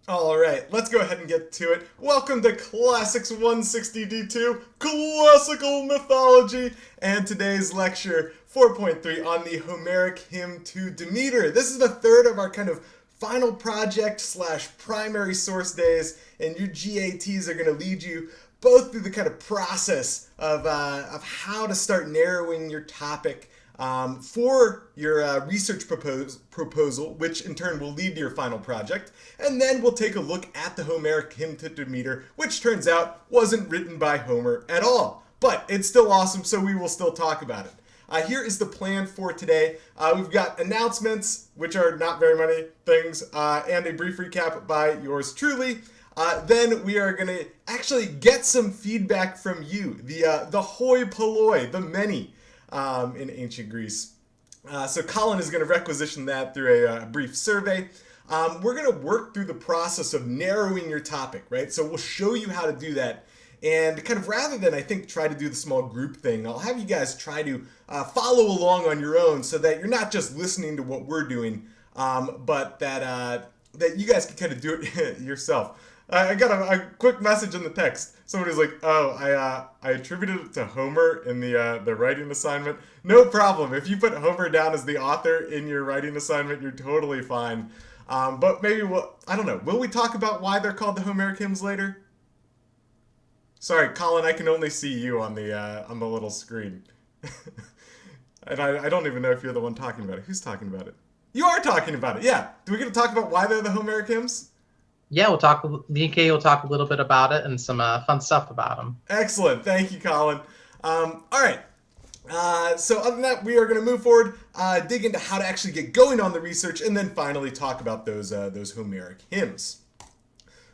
All right, let's go ahead and get to it. Welcome to Classics 160D2, Classical Mythology, and today's lecture 4.3 on the Homeric hymn to Demeter. This is the third of our kind of final project slash primary source days, and your GATs are going to lead you both through the kind of process of how to start narrowing your topic for your research proposal, which in turn will lead to your final project. And then we'll take a look at the Homeric hymn to Demeter, which turns out wasn't written by Homer at all. But it's still awesome, so we will still talk about it. Here is the plan for today. We've got announcements, which are not very many things, and a brief recap by yours truly. Then we are going to actually get some feedback from you, the hoi polloi, the many, in ancient Greece. So Colin is going to requisition that through a brief survey. We're going to work through the process of narrowing your topic, right? So we'll show you how to do that. And kind of rather than, I think, try to do the small group thing, I'll have you guys try to follow along on your own so that you're not just listening to what we're doing, but that you guys can kind of do it yourself. I got a quick message in the text. Somebody's like, "Oh, I attributed it to Homer in the writing assignment." No problem. If you put Homer down as the author in your writing assignment, you're totally fine. But maybe I don't know. Will we talk about why they're called the Homeric hymns later? Sorry, Colin. I can only see you on the little screen, and I don't even know if you're the one talking about it. Who's talking about it? You are talking about it. Yeah. Do we get to talk about why they're the Homeric hymns? Yeah, we'll talk. Me and Kay will talk a little bit about it and some fun stuff about them. Excellent. Thank you, Colin. All right. So other than that, we are going to move forward, dig into how to actually get going on the research, and then finally talk about those Homeric hymns.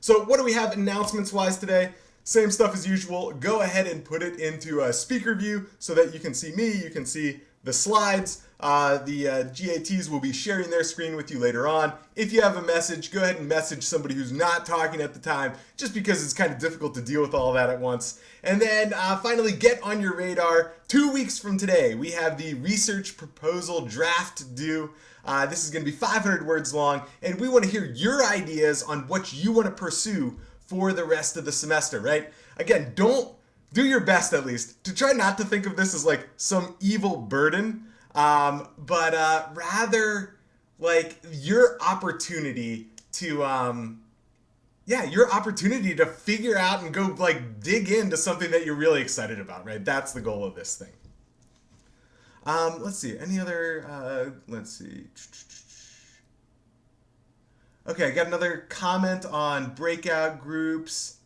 So what do we have announcements-wise today? Same stuff as usual. Go ahead and put it into a speaker view so that you can see me, you can see the slides. The GATs will be sharing their screen with you later on. If you have a message, go ahead and message somebody who's not talking at the time, just because it's kind of difficult to deal with all that at once. And then finally, get on your radar. 2 weeks from today, we have the research proposal draft due. This is going to be 500 words long, and we want to hear your ideas on what you want to pursue for the rest of the semester, right? Again, don't do your best, at least, to try not to think of this as like some evil burden. But rather like your opportunity to figure out and go like dig into something that you're really excited about, right? That's the goal of this thing. Let's see, any other, let's see. Okay, I got another comment on breakout groups.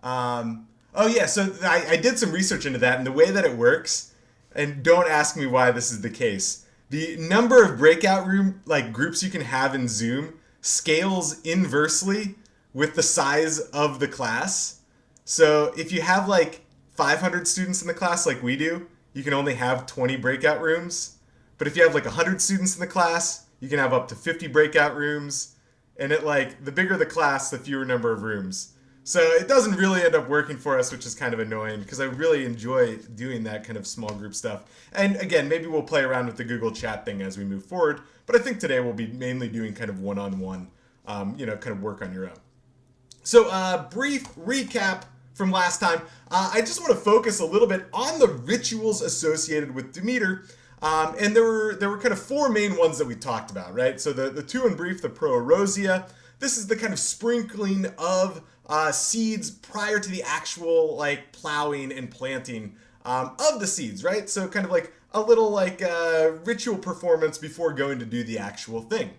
Oh yeah, so I did some research into that, and the way that it works, and don't ask me why this is the case. The number of breakout room like groups you can have in Zoom scales inversely with the size of the class. So if you have like 500 students in the class like we do, you can only have 20 breakout rooms. But if you have like 100 students in the class, you can have up to 50 breakout rooms. And it like the bigger the class, the fewer number of rooms. So it doesn't really end up working for us, which is kind of annoying because I really enjoy doing that kind of small group stuff. And again, maybe we'll play around with the Google Chat thing as we move forward. But I think today we'll be mainly doing kind of one-on-one, kind of work on your own. So brief recap from last time. I just want to focus a little bit on the rituals associated with Demeter. And there were kind of four main ones that we talked about, right? So the two in brief, the proerosia. This is the kind of sprinkling of seeds prior to the actual like plowing and planting of the seeds, right? So kind of like a little like ritual performance before going to do the actual thing.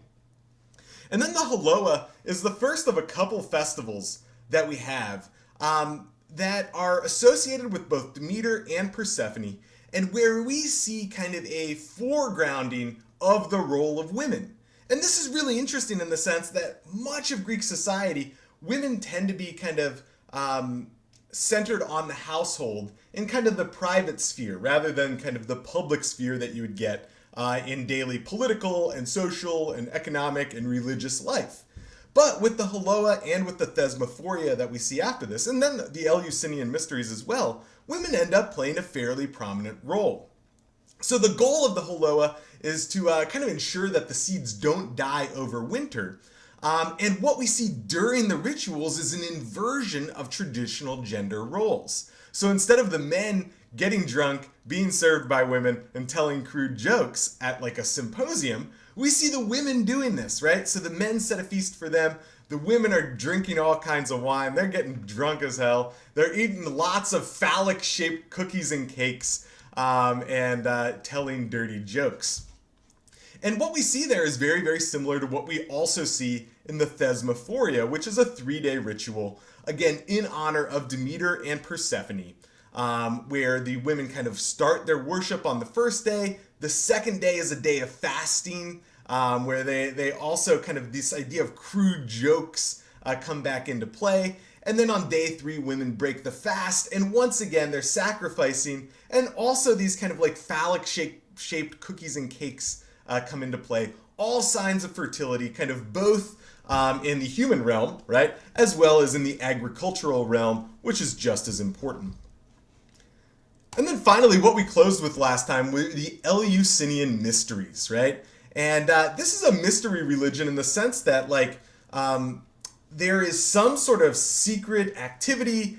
And then the Holoa is the first of a couple festivals that we have that are associated with both Demeter and Persephone, and where we see kind of a foregrounding of the role of women. And this is really interesting in the sense that much of Greek society, women tend to be kind of centered on the household in kind of the private sphere rather than kind of the public sphere that you would get in daily political and social and economic and religious life. But with the Holoa and with the Thesmophoria that we see after this, and then the Eleusinian mysteries as well, women end up playing a fairly prominent role. So the goal of the Holoa is to kind of ensure that the seeds don't die over winter. And what we see during the rituals is an inversion of traditional gender roles. So instead of the men getting drunk, being served by women, and telling crude jokes at like a symposium, we see the women doing this, right? So the men set a feast for them. The women are drinking all kinds of wine. They're getting drunk as hell. They're eating lots of phallic-shaped cookies and cakes, and telling dirty jokes. And what we see there is very, very similar to what we also see in the Thesmophoria, which is a 3-day ritual, again, in honor of Demeter and Persephone, where the women kind of start their worship on the first day. The second day is a day of fasting, where they also kind of, this idea of crude jokes come back into play. And then on day 3, women break the fast, and once again, they're sacrificing, and also these kind of like phallic-shaped cookies and cakes come into play. All signs of fertility, kind of both in the human realm, right, as well as in the agricultural realm, which is just as important. And then finally, what we closed with last time were the Eleusinian mysteries, right? And this is a mystery religion in the sense that, like, there is some sort of secret activity,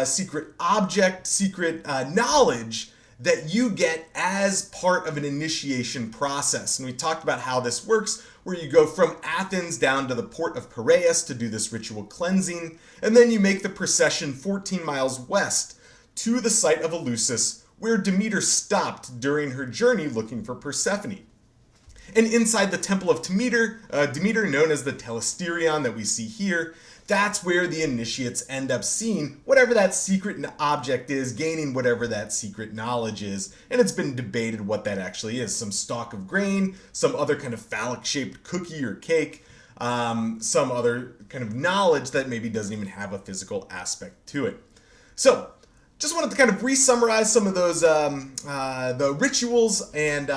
secret object, secret knowledge that you get as part of an initiation process. And we talked about how this works, where you go from Athens down to the port of Piraeus to do this ritual cleansing, and then you make the procession 14 miles west to the site of Eleusis, where Demeter stopped during her journey looking for Persephone. And inside the temple of Demeter, known as the Telesterion that we see here, that's where the initiates end up seeing whatever that secret object is, gaining whatever that secret knowledge is. And it's been debated what that actually is. Some stalk of grain, some other kind of phallic-shaped cookie or cake, some other kind of knowledge that maybe doesn't even have a physical aspect to it. So, just wanted to kind of re-summarize some of those the rituals and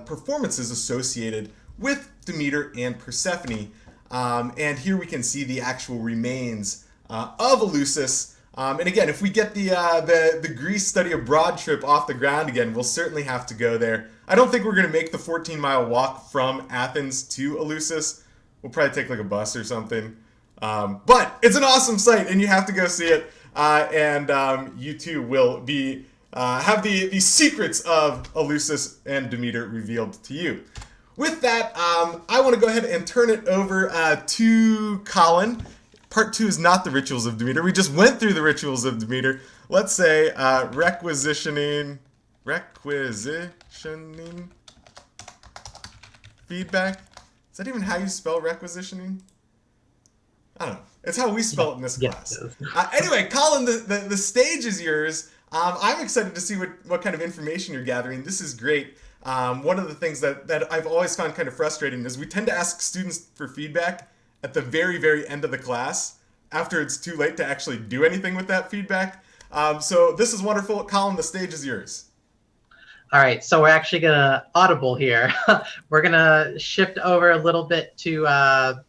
performances associated with Demeter and Persephone. And here we can see the actual remains of Eleusis. And again, if we get the Greece study abroad trip off the ground again, we'll certainly have to go there. I don't think we're going to make the 14-mile walk from Athens to Eleusis. We'll probably take like a bus or something. But it's an awesome site, and you have to go see it. And you too will be have the secrets of Eleusis and Demeter revealed to you. With that, I want to go ahead and turn it over to Colin. Part 2 is not the rituals of Demeter. We just went through the rituals of Demeter. Let's say requisitioning feedback. Is that even how you spell requisitioning? I don't know. It's how we spell it in this class. Anyway, Colin, the stage is yours. I'm excited to see what kind of information you're gathering. This is great. One of the things that I've always found kind of frustrating is we tend to ask students for feedback at the very, very end of the class after it's too late to actually do anything with that feedback. So this is wonderful. Colin, the stage is yours. All right, so we're actually going to audible here. We're going to shift over a little bit to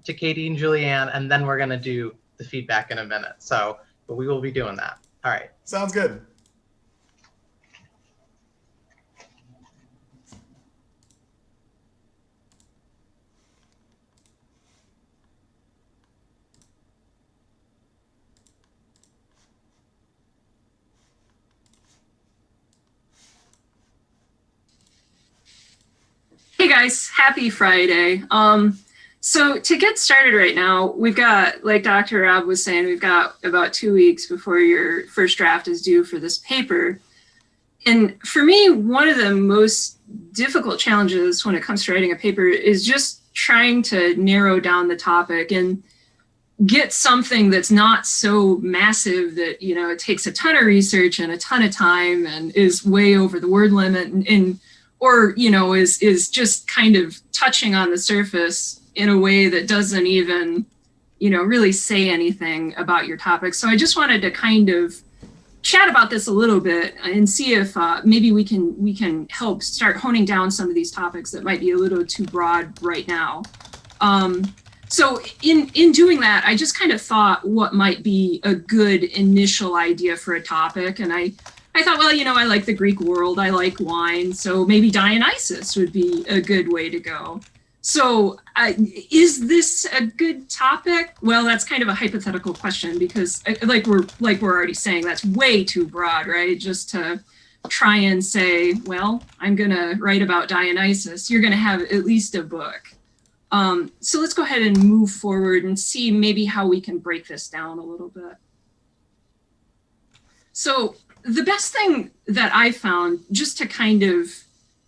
Katie and Julianne, and then we're going to do the feedback in a minute. So but we will be doing that. All right. Sounds good. Hey guys, happy Friday. So to get started right now, we've got, like Dr. Rob was saying, we've got about 2 weeks before your first draft is due for this paper. And for me, one of the most difficult challenges when it comes to writing a paper is just trying to narrow down the topic and get something that's not so massive that, you know, it takes a ton of research and a ton of time and is way over the word limit or, you know, is just kind of touching on the surface in a way that doesn't even, you know, really say anything about your topic. So I just wanted to kind of chat about this a little bit and see if maybe we can help start honing down some of these topics that might be a little too broad right now. So in doing that, I just kind of thought what might be a good initial idea for a topic. And I thought, well, you know, I like the Greek world, I like wine, so maybe Dionysus would be a good way to go. So is this a good topic? Well, that's kind of a hypothetical question because like we're already saying, that's way too broad, right? Just to try and say, well, I'm going to write about Dionysus. You're going to have at least a book. So let's go ahead and move forward and see maybe how we can break this down a little bit. So the best thing that I found, just to kind of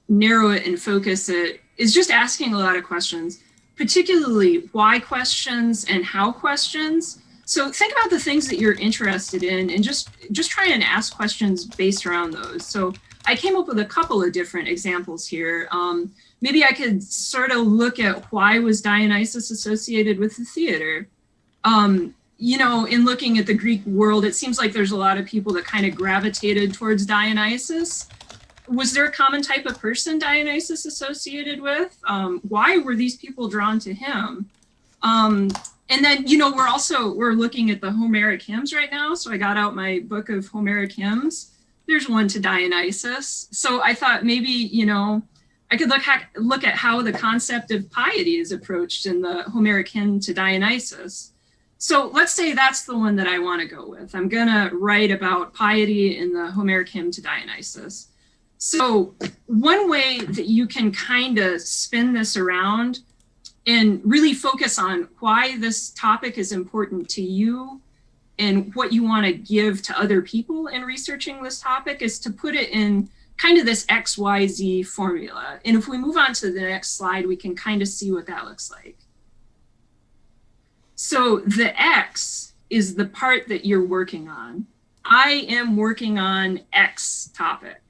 narrow it and focus it, is just asking a lot of questions, particularly why questions and how questions. So think about the things that you're interested in and just try and ask questions based around those. So I came up with a couple of different examples here. Maybe I could sort of look at why was Dionysus associated with the theater? You know, in looking at the Greek world, it seems like there's a lot of people that kind of gravitated towards Dionysus. Was there a common type of person Dionysus associated with? Why were these people drawn to him? And then, you know, we're looking at the Homeric hymns right now. So I got out my book of Homeric hymns. There's one to Dionysus. So I thought maybe, you know, I could look at how the concept of piety is approached in the Homeric hymn to Dionysus. So let's say that's the one that I want to go with. I'm going to write about piety in the Homeric hymn to Dionysus. So one way that you can kind of spin this around and really focus on why this topic is important to you and what you want to give to other people in researching this topic is to put it in kind of this XYZ formula. And if we move on to the next slide, we can kind of see what that looks like. So the X is the part that you're working on. I am working on X topic.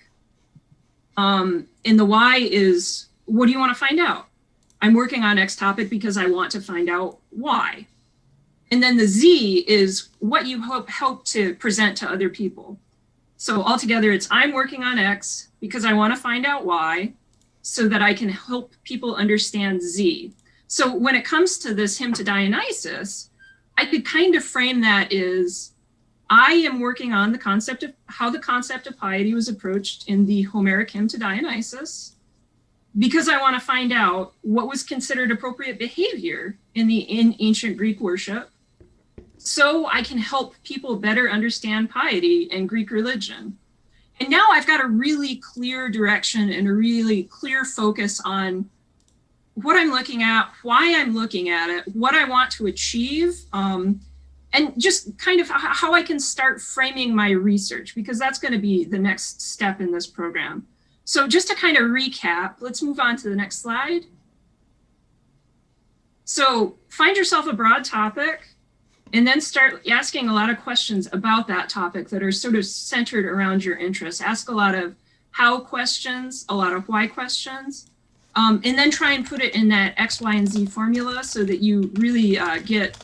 And the Y is, what do you want to find out? I'm working on X topic because I want to find out why. And then the Z is what you hope to present to other people. So altogether, it's I'm working on X because I want to find out why so that I can help people understand Z. So when it comes to this hymn to Dionysus, I could kind of frame that as I am working on the concept of how the concept of piety was approached in the Homeric hymn to Dionysus, because I want to find out what was considered appropriate behavior in ancient Greek worship, so I can help people better understand piety and Greek religion. And now I've got a really clear direction and a really clear focus on what I'm looking at, why I'm looking at it, what I want to achieve, and just kind of how I can start framing my research, because that's going to be the next step in this program. So just to kind of recap, let's move on to the next slide. So find yourself a broad topic and then start asking a lot of questions about that topic that are sort of centered around your interests. Ask a lot of how questions, a lot of why questions, and then try and put it in that X, Y, and Z formula so that you really get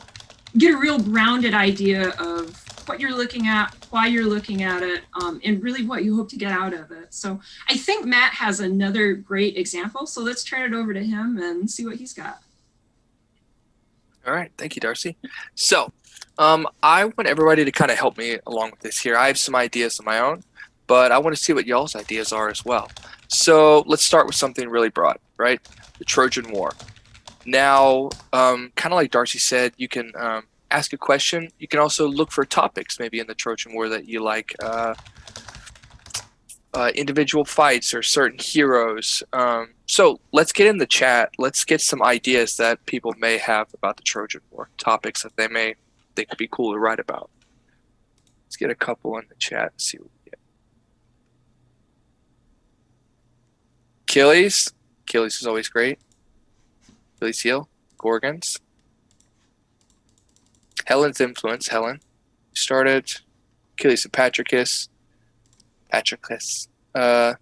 a real grounded idea of what you're looking at, why you're looking at it, and really what you hope to get out of it. So I think Matt has another great example. So let's turn it over to him and see what he's got. All right. Thank you, Darcy. So I want everybody to kind of help me along with this here. I have some ideas of my own, but I want to see what y'all's ideas are as well. So let's start with something really broad, right? The Trojan War. Now, kind of like Darcy said, you can ask a question. You can also look for topics maybe in the Trojan War that you like, individual fights or certain heroes. So let's get in the chat. Let's get some ideas that people may have about the Trojan War, topics that they may think would be cool to write about. Let's get a couple in the chat and see what we get. Achilles. Achilles is always great. Achilles heel. Gorgons. Helen's influence. Helen started. Achilles and Patroclus.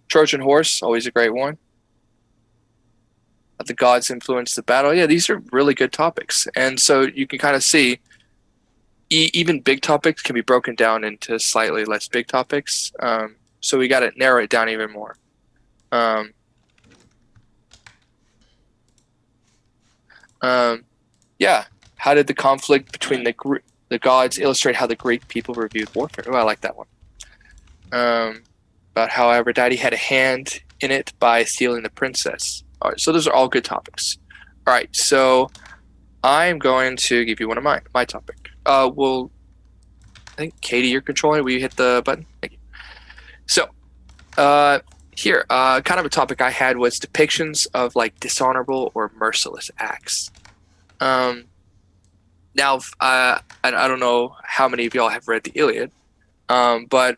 Trojan horse, always a great one. The gods influence the battle. Yeah, these are really good topics. And so you can kind of see even big topics can be broken down into slightly less big topics. So we got to narrow it down even more. Yeah. How did the conflict between the gods illustrate how the Greek people reviewed warfare? Oh, I like that one. About how Aphrodite had a hand in it by stealing the princess. All right, so those are all good topics. All right, so I'm going to give you one of my topic. Well, I think Katie, you're controlling. Will you hit the button? Thank you. So, here, kind of a topic I had was depictions of like dishonorable or merciless acts. Now, I don't know how many of y'all have read the Iliad, but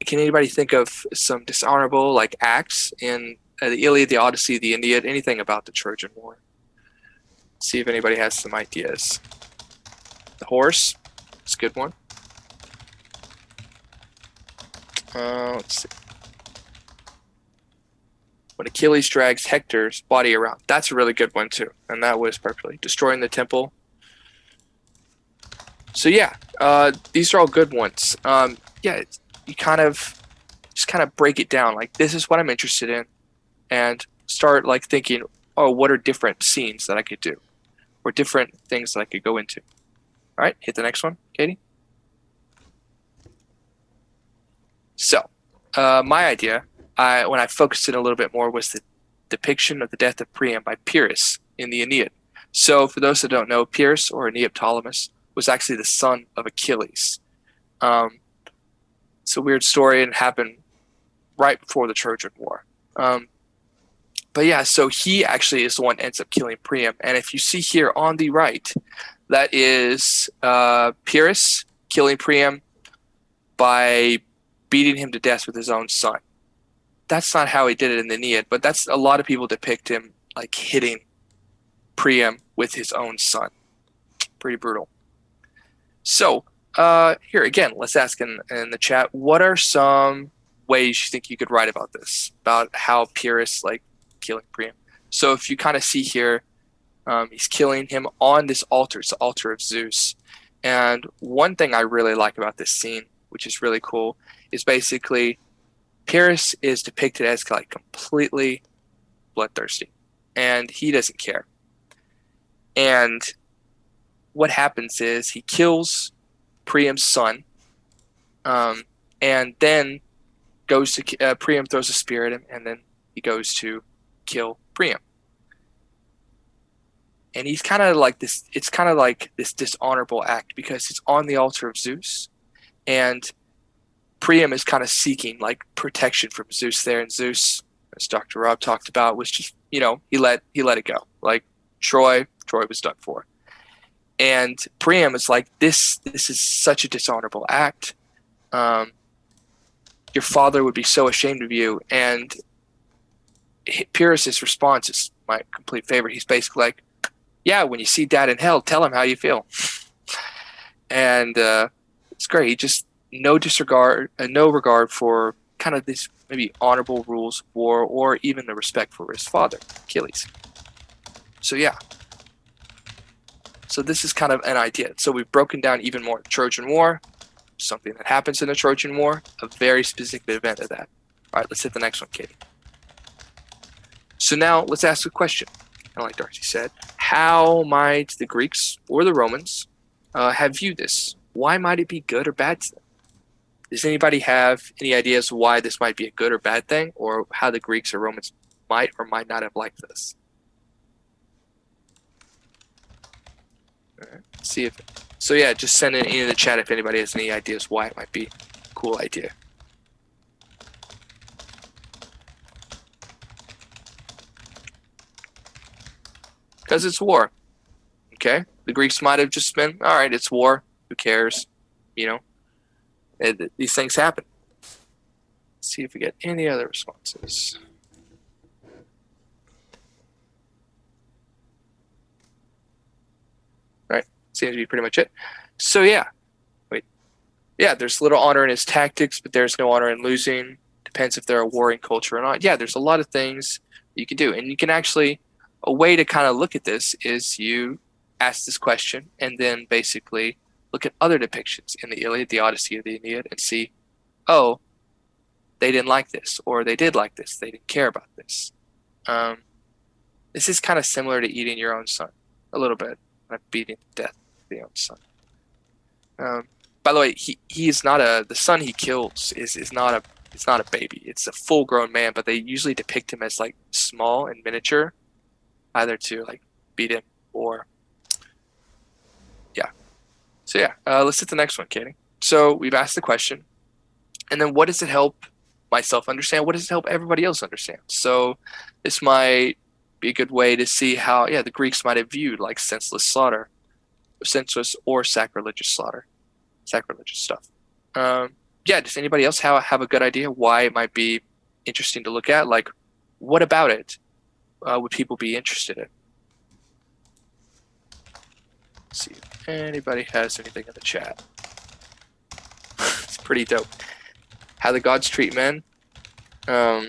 can anybody think of some dishonorable like acts in the Iliad, the Odyssey, the Aeneid, anything about the Trojan War? See if anybody has some ideas. The horse, it's a good one. Let's see. When Achilles drags Hector's body around, that's a really good one too, and that was perfectly destroying the temple. So yeah, these are all good ones. Yeah, you kind of break it down. Like, this is what I'm interested in, and start like thinking, oh, what are different scenes that I could do, or different things that I could go into. All right, hit the next one, Katie. So, my idea, when I focused it a little bit more, was the depiction of the death of Priam by Pyrrhus in the Aeneid. So, for those that don't know, Pyrrhus, or Neoptolemus, was actually the son of Achilles. It's a weird story and happened right before the Trojan War. But yeah, so he actually is the one that ends up killing Priam. And if you see here on the right, that is Pyrrhus killing Priam by beating him to death with his own son. That's not how he did it in the Aeneid, but that's a lot of people depict him like hitting Priam with his own son. Pretty brutal. So here again, let's ask in the chat, what are some ways you think you could write about this, about how Pyrrhus like killing Priam? So if you kind of see here, he's killing him on this altar. It's the altar of Zeus. And one thing I really like about this scene, which is really cool, is basically Pyrrhus is depicted as like completely bloodthirsty, and he doesn't care. And what happens is he kills Priam's son, and then goes to Priam throws a spear at him, and then he goes to kill Priam. And he's kind of like this. It's kind of like this dishonorable act because it's on the altar of Zeus, and Priam is kind of seeking like protection from Zeus there. And Zeus, as Dr. Rob talked about, was just, he let it go. Like Troy was done for. And Priam is like, this is such a dishonorable act. Your father would be so ashamed of you. And Pyrrhus' response is my complete favorite. He's basically like, yeah, when you see dad in hell, tell him how you feel. And it's great. He just no regard for kind of these maybe honorable rules of war, or even the respect for his father, Achilles. So yeah. So this is kind of an idea. So we've broken down even more. Trojan War, something that happens in the Trojan War, a very specific event of that. All right, let's hit the next one, Katie. So now let's ask a question. And like Darcy said, how might the Greeks or the Romans have viewed this? Why might it be good or bad to them? Does anybody have any ideas why this might be a good or bad thing, or how the Greeks or Romans might or might not have liked this? All right, see if. So yeah, just send it in the chat if anybody has any ideas why it might be a cool idea. Because it's war. Okay? The Greeks might have just been, all right, it's war. Who cares? These things happen. Let's see if we get any other responses. All right. Seems to be pretty much it. So, yeah. Yeah, there's little honor in his tactics, but there's no honor in losing. Depends if they're a warring culture or not. Yeah, there's a lot of things you can do. And you can actually, a way to kind of look at this is you ask this question and then basically look at other depictions in the Iliad, the Odyssey, or the Aeneid, and see, oh, they didn't like this, or they did like this. They didn't care about this. This is kind of similar to eating your own son, a little bit, like beating to death the own son. By the way, he is not the son he kills is not a baby. It's a full grown man, but they usually depict him as like small and miniature, either to like beat him, or yeah. So yeah, let's hit the next one, Katie. So we've asked the question, and then what does it help myself understand? What does it help everybody else understand? So this might be a good way to see how, the Greeks might have viewed like senseless or sacrilegious stuff. Does anybody else have a good idea why it might be interesting to look at? Like, what about it would people be interested in? Let's see if anybody has anything in the chat. It's pretty dope. How the gods treat men. How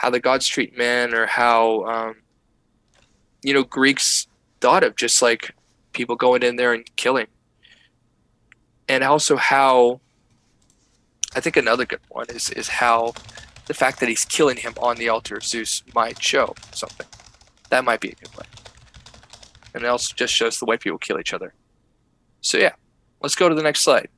the gods treat men, or how Greeks thought of just like people going in there and killing. And also how, I think another good one is how the fact that he's killing him on the altar of Zeus might show something. That might be a good way. And it also just shows the way people kill each other. So yeah, let's go to the next slide.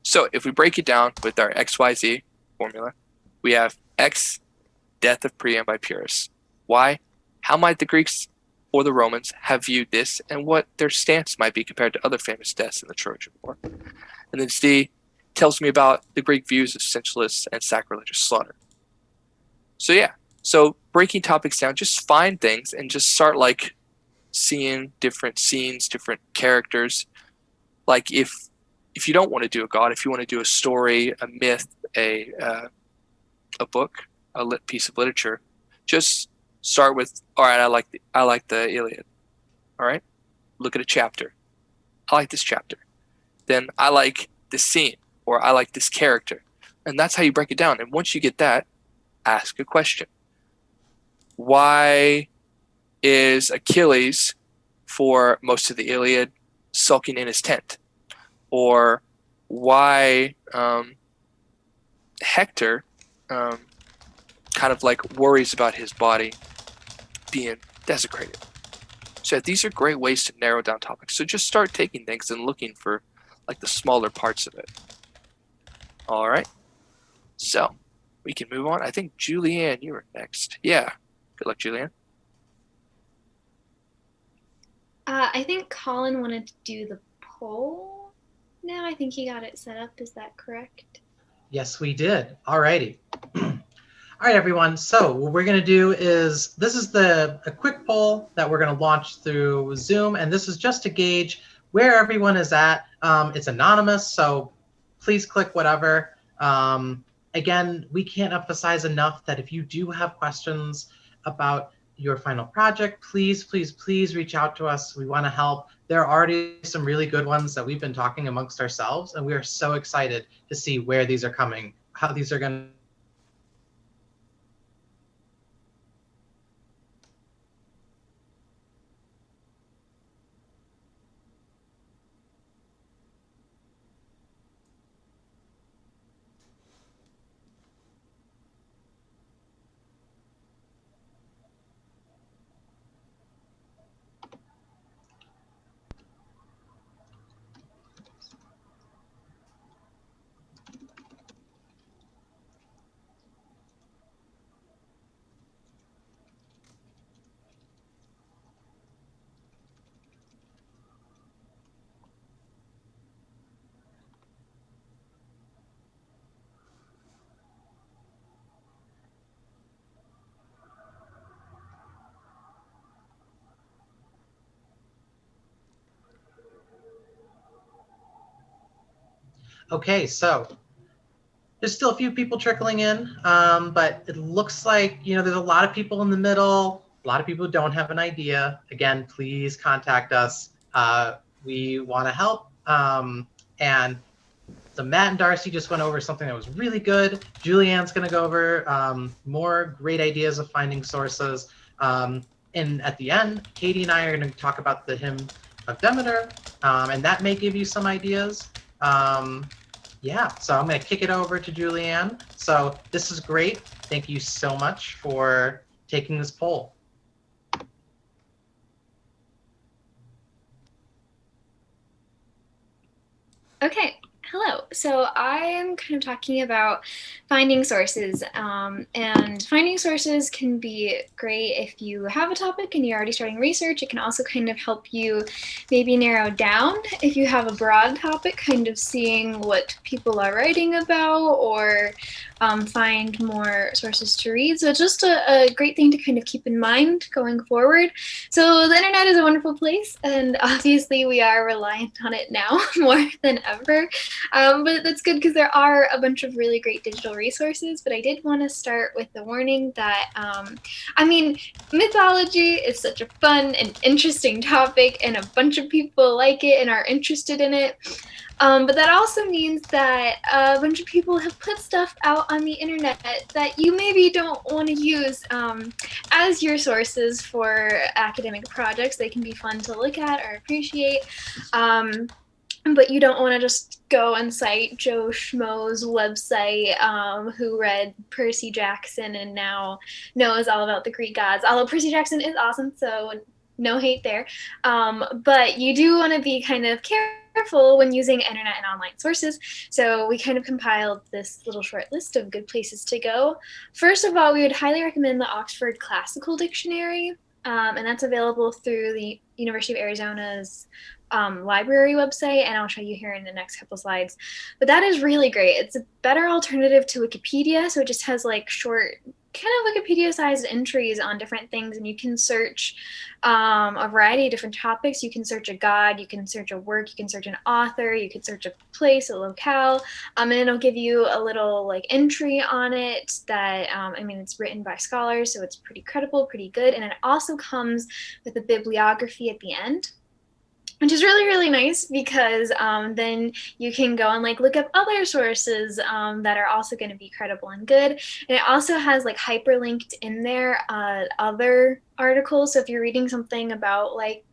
So if we break it down with our XYZ formula, we have X, death of Priam by Pyrrhus. Y, how might the Greeks or the Romans have viewed this, and what their stance might be compared to other famous deaths in the Trojan War. And then Z tells me about the Greek views of sensuous and sacrilegious slaughter. So yeah, so breaking topics down, just find things and just start like seeing different scenes, different characters. Like if you don't want to do a god, if you want to do a story, a myth, a book, a piece of literature, just start with, all right, I like the Iliad. All right, look at a chapter. I like this chapter. Then I like this scene, or I like this character. And that's how you break it down. And once you get that, ask a question. Why is Achilles, for most of the Iliad, sulking in his tent? Or why Hector kind of like worries about his body being desecrated. So these are great ways to narrow down topics. So just start taking things and looking for like the smaller parts of it. All right. So we can move on. I think Julianne, you were next. Yeah. Good luck, Julianne. I think Colin wanted to do the poll now. I think he got it set up. Is that correct? Yes, we did. Alrighty. All right, everyone. So what we're going to do is, this is a quick poll that we're going to launch through Zoom, and this is just to gauge where everyone is at. It's anonymous, so please click whatever. Again, we can't emphasize enough that if you do have questions about your final project, please, please, please reach out to us. We want to help. There are already some really good ones that we've been talking amongst ourselves, and we are so excited to see where these are coming, how these are going to. Okay, so there's still a few people trickling in, but it looks like, there's a lot of people in the middle, a lot of people who don't have an idea. Again, please contact us. We want to help. And so Matt and Darcy just went over something that was really good. Julianne's going to go over more great ideas of finding sources. And at the end, Katie and I are going to talk about the hymn of Demeter, and that may give you some ideas. Yeah, so I'm going to kick it over to Julianne. So this is great. Thank you so much for taking this poll. Okay. Hello. So I am kind of talking about finding sources. And finding sources can be great if you have a topic and you're already starting research. It can also kind of help you maybe narrow down if you have a broad topic, kind of seeing what people are writing about or find more sources to read. So it's just a great thing to kind of keep in mind going forward. So the internet is a wonderful place, and obviously we are reliant on it now more than ever. But that's good because there are a bunch of really great digital resources. But I did want to start with the warning that, mythology is such a fun and interesting topic, and a bunch of people like it and are interested in it. But that also means that a bunch of people have put stuff out on the internet that you maybe don't want to use as your sources for academic projects. They can be fun to look at or appreciate. But you don't want to just go and cite Joe Schmo's website who read Percy Jackson and now knows all about the Greek gods. Although Percy Jackson is awesome, so no hate there. But you do want to be kind of careful when using internet and online sources. So we kind of compiled this little short list of good places to go. First of all, we would highly recommend the Oxford Classical Dictionary. And that's available through the University of Arizona's library website, and I'll show you here in the next couple slides. But that is really great. It's a better alternative to Wikipedia, so it just has like short, kind of Wikipedia-sized entries on different things, and you can search a variety of different topics. You can search a god, you can search a work, you can search an author, you can search a place, a locale, and it'll give you a little like entry on it that, it's written by scholars, so it's pretty credible, pretty good, and it also comes with a bibliography at the end, which is really, really nice because then you can go and like look up other sources that are also going to be credible and good. And it also has like hyperlinked in there other articles. So if you're reading something about like,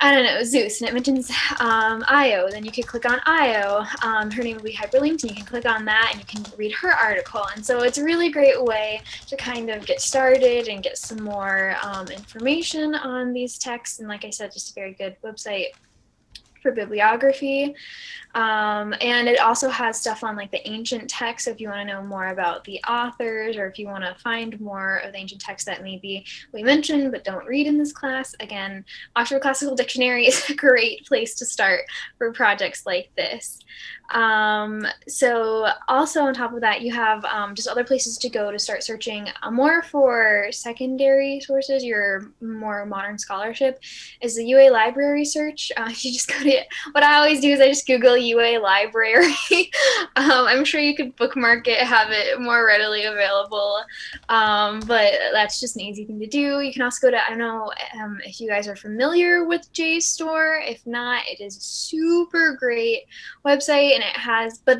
I don't know, Zeus, and it mentions Io, then you could click on Io. Her name will be hyperlinked, and you can click on that, and you can read her article. And so it's a really great way to kind of get started and get some more information on these texts. And like I said, just a very good website for bibliography. And it also has stuff on like the ancient texts. So if you want to know more about the authors, or if you want to find more of the ancient texts that maybe we mentioned but don't read in this class, again, Oxford Classical Dictionary is a great place to start for projects like this. So also on top of that, you have just other places to go to start searching more for secondary sources, your more modern scholarship, is the UA library search. If you just go to, what I always do is I just Google UA library. I'm sure you could bookmark it, have it more readily available, but that's just an easy thing to do. You can also go to, I don't know if you guys are familiar with JSTOR. If not, it is a super great website, and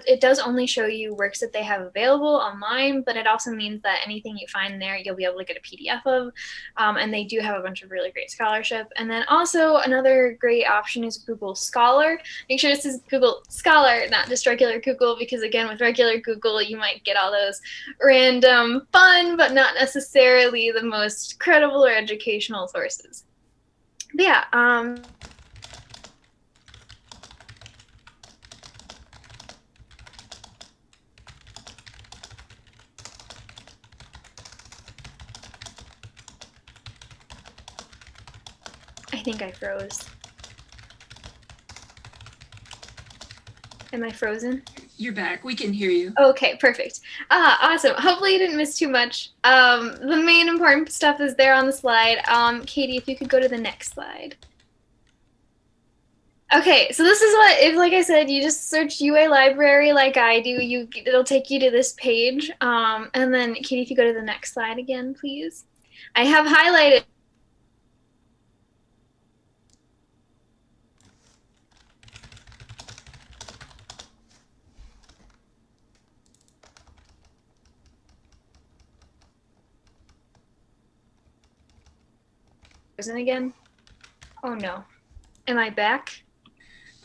it does only show you works that they have available online, but it also means that anything you find there, you'll be able to get a PDF of, and they do have a bunch of really great scholarship. And then also another great option is Google Scholar. Make sure this is Google Scholar, not just regular Google, because again, with regular Google, you might get all those random fun, but not necessarily the most credible or educational sources. But yeah, I think I froze. Am I frozen? You're back. We can hear you. Okay, perfect. Awesome. Hopefully you didn't miss too much. The main important stuff is there on the slide. Katie, if you could go to the next slide. Okay, so this is if like I said, you just search UA library like I do, it'll take you to this page. And then Katie, if you go to the next slide again, please. I have highlighted. Again. Oh no. Am I back?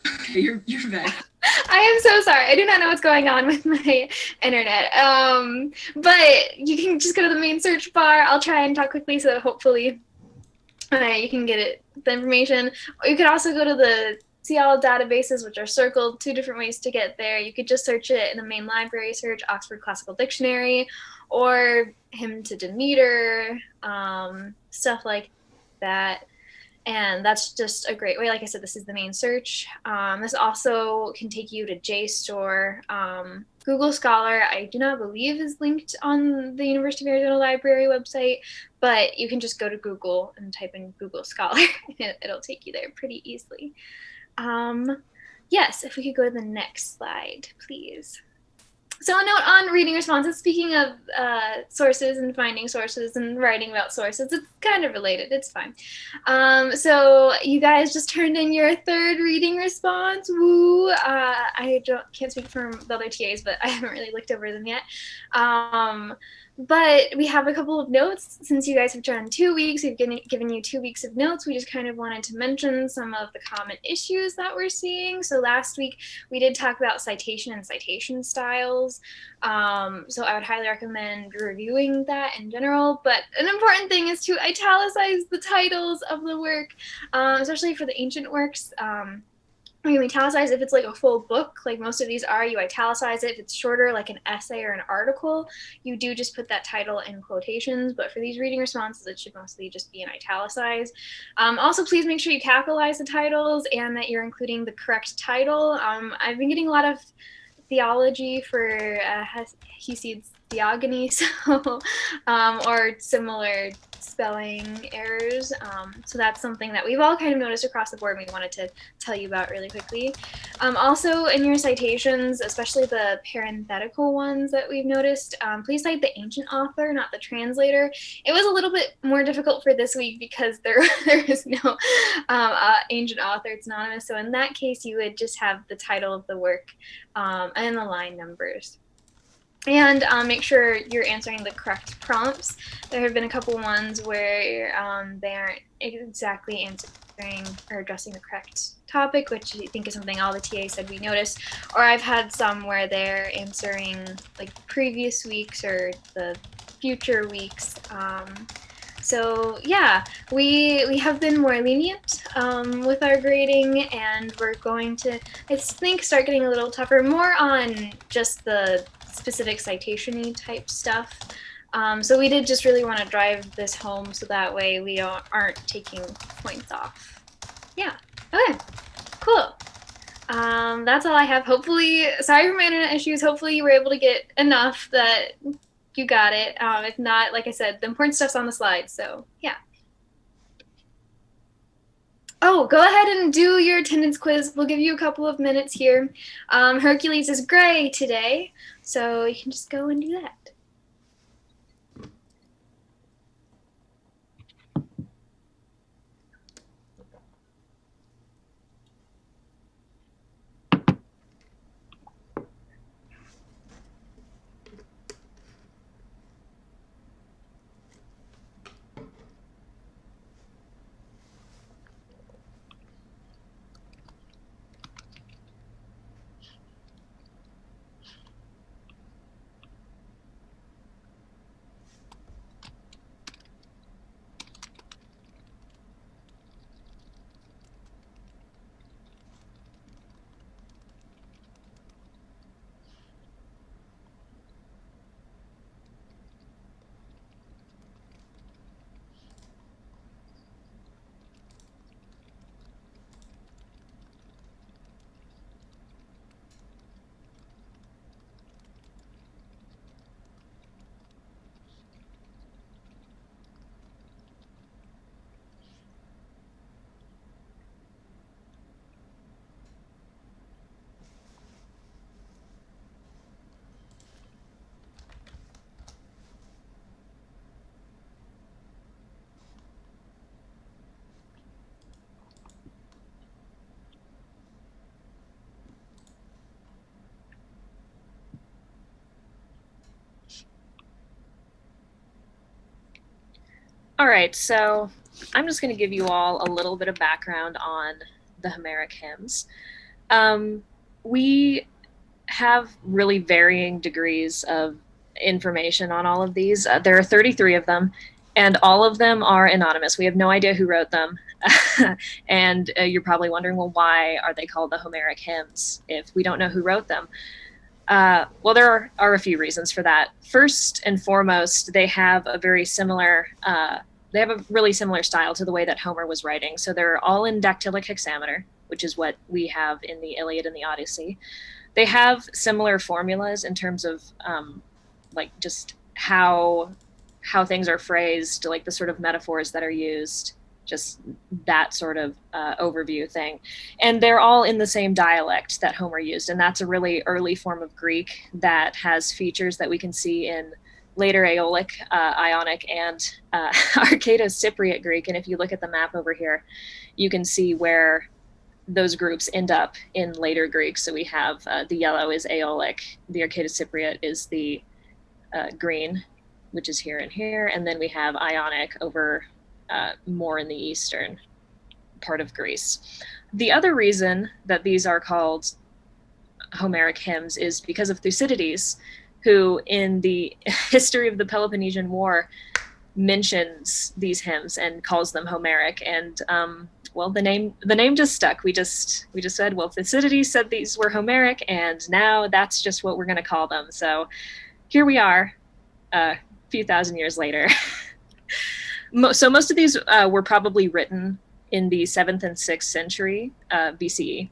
Okay, you're back. I am so sorry. I do not know what's going on with my internet. But you can just go to the main search bar. I'll try and talk quickly so that hopefully you can get the information. Or you could also go to the CL databases, which are circled, 2 different ways to get there. You could just search it in the main library search, Oxford Classical Dictionary, or Hymn to Demeter, stuff like that. And that's just a great way. Like I said, this is the main search. This also can take you to JSTOR. Google Scholar, I do not believe is linked on the University of Arizona Library website, but you can just go to Google and type in Google Scholar, and it'll take you there pretty easily. Yes, if we could go to the next slide, please. So a note on reading responses, speaking of sources and finding sources and writing about sources, it's kind of related, it's fine. So you guys just turned in your 3rd reading response, woo. I can't speak for the other TAs, but I haven't really looked over them yet. But we have a couple of notes. Since you guys have done 2 weeks, we've given you 2 weeks of notes. We just kind of wanted to mention some of the common issues that we're seeing. So last week, we did talk about citation and citation styles. So I would highly recommend reviewing that in general. But an important thing is to italicize the titles of the work, especially for the ancient works. You italicize if it's like a full book, like most of these are, you italicize it. If it's shorter, like an essay or an article, you do just put that title in quotations. But for these reading responses, it should mostly just be in italicized. Also, please make sure you capitalize the titles and that you're including the correct title. I've been getting a lot of theology for Hesede's Theogony, so, or similar spelling errors. So that's something that we've all kind of noticed across the board and we wanted to tell you about really quickly. Also in your citations, especially the parenthetical ones that we've noticed, please cite the ancient author, not the translator. It was a little bit more difficult for this week because there is no ancient author, it's anonymous. So in that case, you would just have the title of the work and the line numbers. And make sure you're answering the correct prompts. There have been a couple ones where they aren't exactly answering or addressing the correct topic, which I think is something all the TAs said we noticed. Or I've had some where they're answering like previous weeks or the future weeks. So yeah, we have been more lenient with our grading, and we're going to, I think, start getting a little tougher, more on just the specific citation-y type stuff. So we did just really want to drive this home so that way we aren't taking points off. Yeah, okay, cool. That's all I have. Hopefully, sorry for my internet issues, hopefully you were able to get enough that you got it. If not, like I said, the important stuff's on the slide, so yeah. Oh, go ahead and do your attendance quiz. We'll give you a couple of minutes here. Hercules is gray today, so you can just go and do that. All right, so I'm just going to give you all a little bit of background on the Homeric hymns. We have really varying degrees of information on all of these. There are 33 of them, and all of them are anonymous. We have no idea who wrote them. And you're probably wondering, well, why are they called the Homeric hymns if we don't know who wrote them? Well, there are a few reasons for that. First and foremost, they have a very similar, they have a really similar style to the way that Homer was writing. So they're all in dactylic hexameter, which is what we have in the Iliad and the Odyssey. They have similar formulas in terms of like just how things are phrased, like the sort of metaphors that are used, just that sort of overview thing. And they're all in the same dialect that Homer used. And that's a really early form of Greek that has features that we can see in later Aeolic, Ionic, and Arcado-Cypriot Greek. And if you look at the map over here, you can see where those groups end up in later Greek. So we have the yellow is Aeolic, the Arcado-Cypriot is the green, which is here and here. And then we have Ionic over more in the eastern part of Greece. The other reason that these are called Homeric hymns is because of Thucydides, who in the history of the Peloponnesian War mentions these hymns and calls them Homeric. And well, the name just stuck. We just said, well, Thucydides said these were Homeric, and now that's just what we're going to call them. So here we are, a few thousand years later. So most of these were probably written in the 7th and 6th century BCE.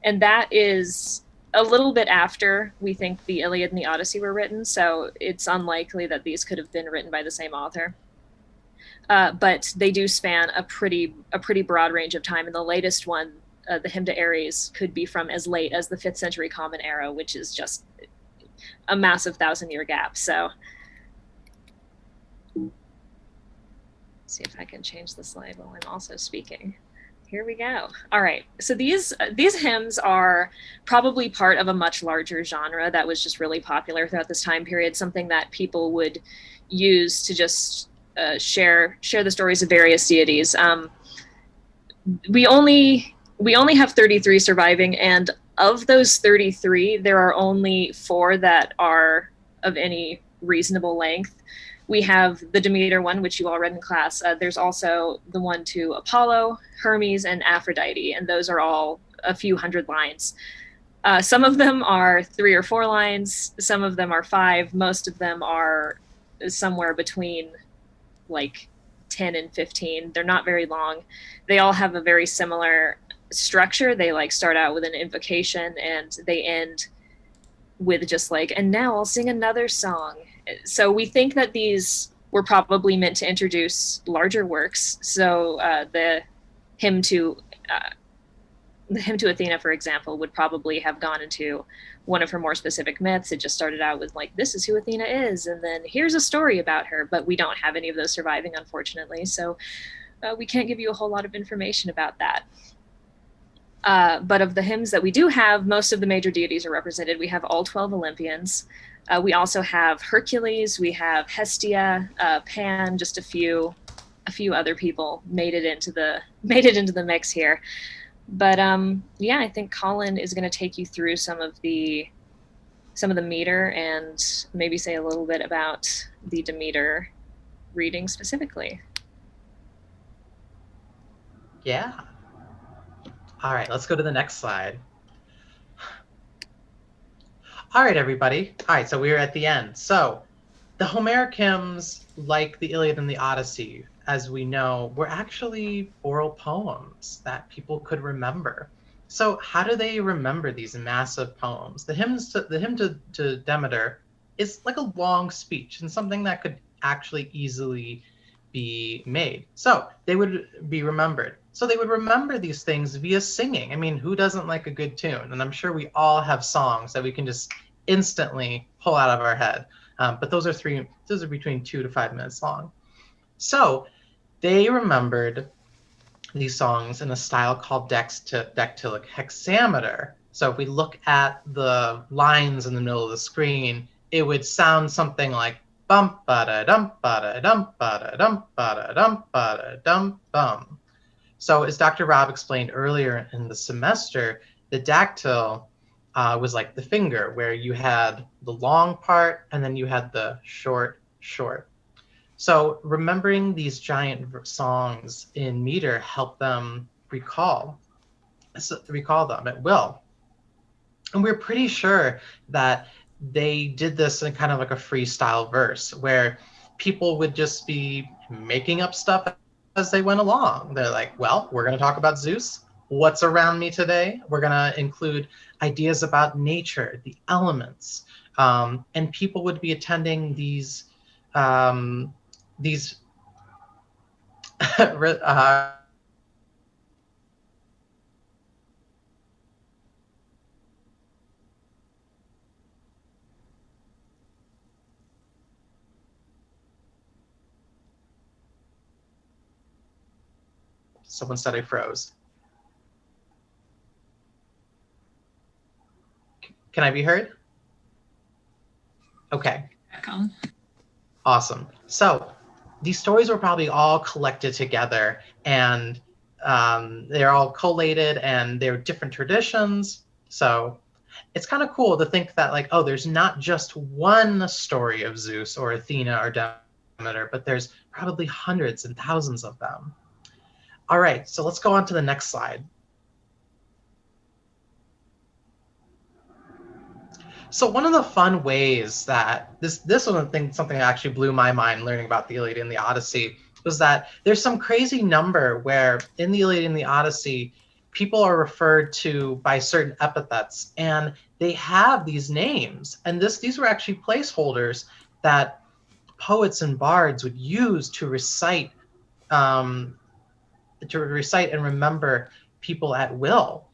And that is a little bit after we think the Iliad and the Odyssey were written. So it's unlikely that these could have been written by the same author. But they do span a pretty broad range of time. And the latest one, the Hymn to Ares, could be from as late as the 5th century Common Era, which is just a massive 1,000-year gap. So see if I can change the slide while I'm also speaking. Here we go. All right. So these hymns are probably part of a much larger genre that was just really popular throughout this time period, something that people would use to just share the stories of various deities. We only have 33 surviving, and of those 33, there are only 4 that are of any reasonable length. We have the Demeter one, which you all read in class. There's also the one to Apollo, Hermes, and Aphrodite, and those are all a few hundred lines. Some of them are 3 or 4 lines. Some of them are 5. Most of them are somewhere between like 10 and 15. They're not very long. They all have a very similar structure. They like start out with an invocation and they end with just like, and now I'll sing another song. So we think that these were probably meant to introduce larger works. So the hymn to Athena, for example, would probably have gone into one of her more specific myths. It just started out with like, this is who Athena is, and then here's a story about her. But we don't have any of those surviving, unfortunately. So we can't give you a whole lot of information about that. But of the hymns that we do have, most of the major deities are represented. We have all 12 Olympians. We also have Hercules, we have Hestia, Pan, just a few other people made it into the mix here. But yeah, I think Colin is going to take you through some of the meter and maybe say a little bit about the Demeter reading specifically. Yeah. All right, let's go to the next slide. All right, everybody. All right, so we're at the end. So the Homeric hymns, like the Iliad and the Odyssey, as we know, were actually oral poems that people could remember. So how do they remember these massive poems? The hymn to Demeter is like a long speech and something that could actually easily be made. So they would be remembered. So they would remember these things via singing. I mean, who doesn't like a good tune? And I'm sure we all have songs that we can just instantly pull out of our head. But those are between 2 to 5 minutes long. So they remembered these songs in a style called dactylic hexameter. So if we look at the lines in the middle of the screen, it would sound something like bum ba da dum ba da dum ba da dum ba da dum ba da dum bum. So as Dr. Rob explained earlier in the semester, the dactyl was like the finger, where you had the long part and then you had the short. So remembering these giant songs in meter help them recall them at will. And we're pretty sure that they did this in kind of like a freestyle verse where people would just be making up stuff as they went along. They're like, well, we're going to talk about Zeus. What's around me today? We're going to include ideas about nature, the elements. And people would be attending these someone said I froze. Can I be heard? Okay. Back on. Awesome. So these stories were probably all collected together, and they're all collated, and they're different traditions. So it's kind of cool to think that, like, oh, there's not just one story of Zeus or Athena or Demeter, but there's probably hundreds and thousands of them. All right, so let's go on to the next slide. So one of the fun ways that this one thing, something that actually blew my mind learning about the Iliad and the Odyssey, was that there's some crazy number where in the Iliad and the Odyssey, people are referred to by certain epithets, and they have these names. And these were actually placeholders that poets and bards would use to recite and remember people at will.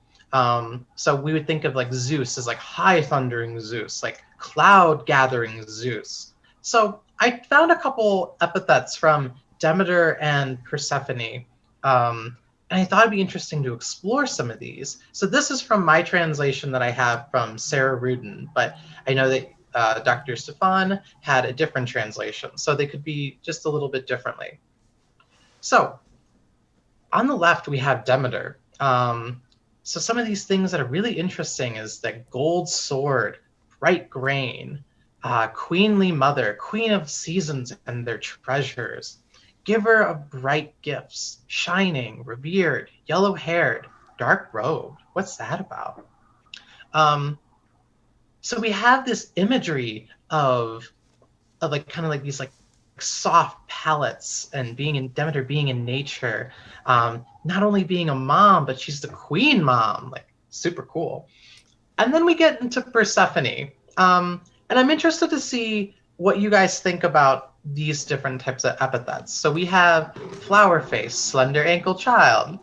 So we would think of like Zeus as like high thundering Zeus, like cloud gathering Zeus. So I found a couple epithets from Demeter and Persephone, and I thought it'd be interesting to explore some of these. So this is from my translation that I have from Sarah Rudin, but I know that Dr. Stefan had a different translation, so they could be just a little bit differently. So on the left, we have Demeter. So some of these things that are really interesting is the gold sword, bright grain, queenly mother, queen of seasons and their treasures, giver of bright gifts, shining, revered, yellow-haired, dark robed. What's that about? So we have this imagery of like kind of like these like soft palettes and being in Demeter, being in nature, not only being a mom, but she's the queen mom, like super cool. And then we get into Persephone, and I'm interested to see what you guys think about these different types of epithets. So we have flower face, slender ankle child,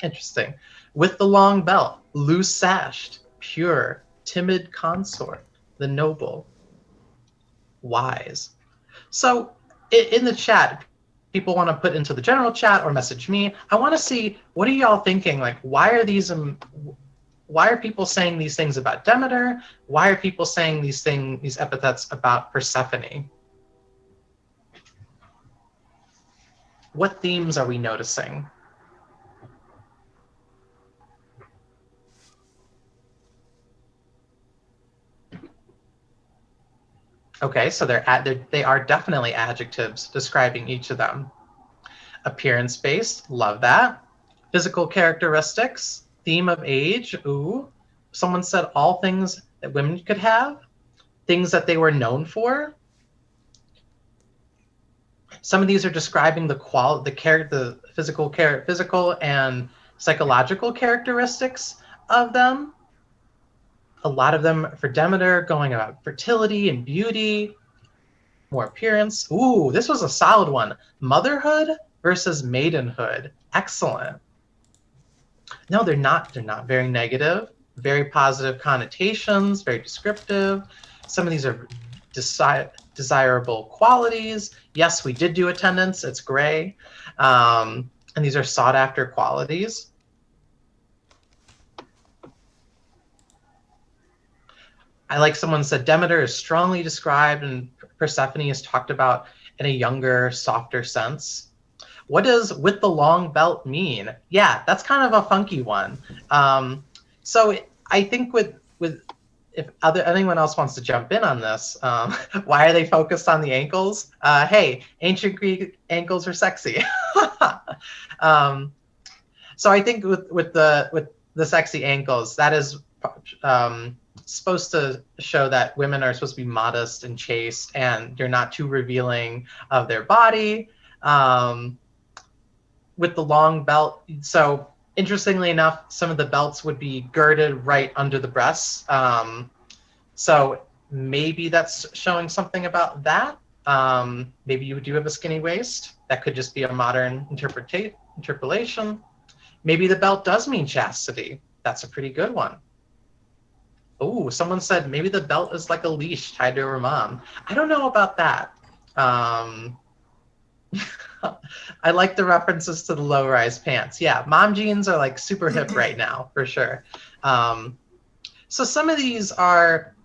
interesting, with the long belt, loose sashed, pure, timid consort, the noble, wise. So in the chat, people want to put into the general chat or message me. I want to see, what are y'all thinking? Like, why are people saying these things about Demeter? Why are people saying these epithets about Persephone? What themes are we noticing? Okay, so they are definitely adjectives describing each of them. Appearance-based, love that. Physical characteristics, theme of age, ooh. Someone said all things that women could have, things that they were known for. Some of these are describing the physical and psychological characteristics of them. A lot of them for Demeter going about fertility and beauty, more appearance. Ooh, this was a solid one. Motherhood versus maidenhood. Excellent. No, they're not very negative, very positive connotations, very descriptive. Some of these are desirable qualities. Yes, we did do attendance, it's gray. And these are sought after qualities. I like someone said Demeter is strongly described and Persephone is talked about in a younger, softer sense. What does with the long belt mean? Yeah, that's kind of a funky one. So I think with if anyone else wants to jump in on this, why are they focused on the ankles? Hey, ancient Greek ankles are sexy. So I think with the sexy ankles, that is supposed to show that women are supposed to be modest and chaste, and they're not too revealing of their body. With the long belt, so interestingly enough, some of the belts would be girded right under the breasts. So maybe that's showing something about that. Maybe you do have a skinny waist. That could just be a modern interpolation. Maybe the belt does mean chastity. That's a pretty good one. Oh, someone said maybe the belt is like a leash tied to her mom. I don't know about that. I like the references to the low-rise pants. Yeah, mom jeans are like super hip right now, for sure. So some of these are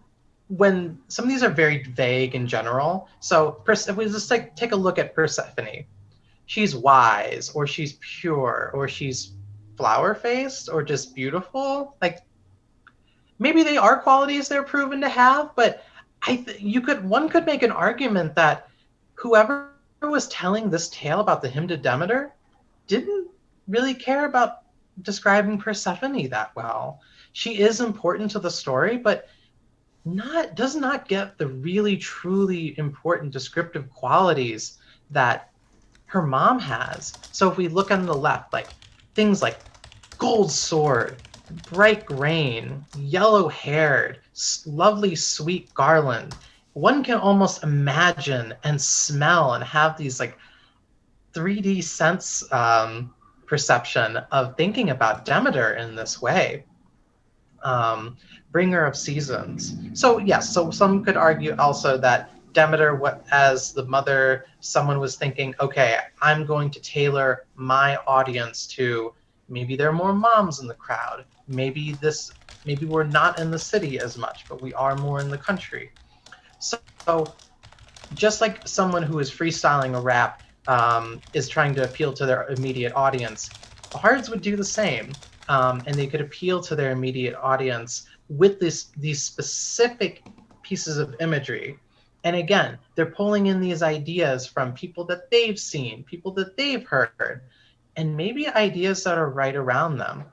very vague in general. So if we just take a look at Persephone, she's wise, or she's pure, or she's flower-faced, or just beautiful. Like maybe they are qualities they're proven to have, but one could make an argument that whoever was telling this tale about the hymn to Demeter didn't really care about describing Persephone that well. She is important to the story, but does not get the really truly important descriptive qualities that her mom has. So if we look on the left, like things like gold sword, bright grain, yellow haired, lovely sweet garland, one can almost imagine and smell and have these like 3D sense perception of thinking about Demeter in this way. Bringer of seasons. So yes, so some could argue also that Demeter, as the mother, someone was thinking, okay, I'm going to tailor my audience to, maybe there are more moms in the crowd. Maybe we're not in the city as much, but we are more in the country. So just like someone who is freestyling a rap is trying to appeal to their immediate audience, bards would do the same. And they could appeal to their immediate audience with these specific pieces of imagery. And again, they're pulling in these ideas from people that they've seen, people that they've heard, and maybe ideas that are right around them.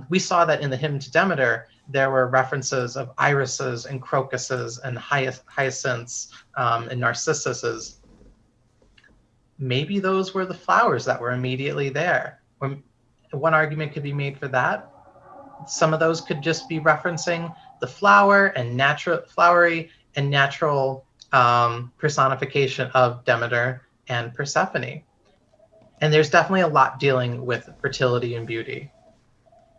We saw that in the hymn to Demeter, there were references of irises and crocuses and hyacinths and narcissuses. Maybe those were the flowers that were immediately there. One argument could be made for that. Some of those could just be referencing the flowery and natural personification of Demeter and Persephone. And there's definitely a lot dealing with fertility and beauty.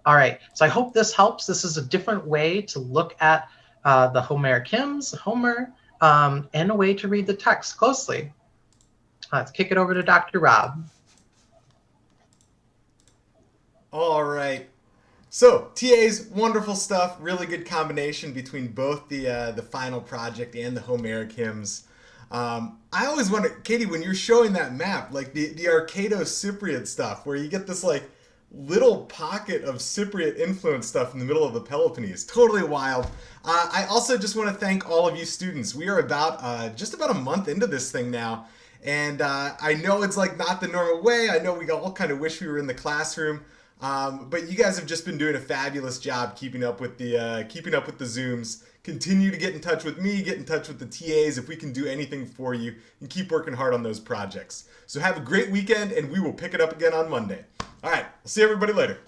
All right, so I hope this helps. This is a different way to look at the Homeric hymns, Homer, and a way to read the text closely. Let's kick it over to Dr. Rob. All right. So TA's wonderful stuff. Really good combination between both the final project and the Homeric hymns. I always wonder, Katie, when you're showing that map, like the Arcado Cypriot stuff, where you get this like little pocket of Cypriot influence stuff in the middle of the Peloponnese. Totally wild. I also just want to thank all of you students. We are just about a month into this thing now. And I know it's like not the normal way. I know we all kind of wish we were in the classroom. But you guys have just been doing a fabulous job keeping up with the Zooms. Continue to get in touch with me, get in touch with the TAs if we can do anything for you, and keep working hard on those projects. So have a great weekend, and we will pick it up again on Monday. All right, I'll see everybody later.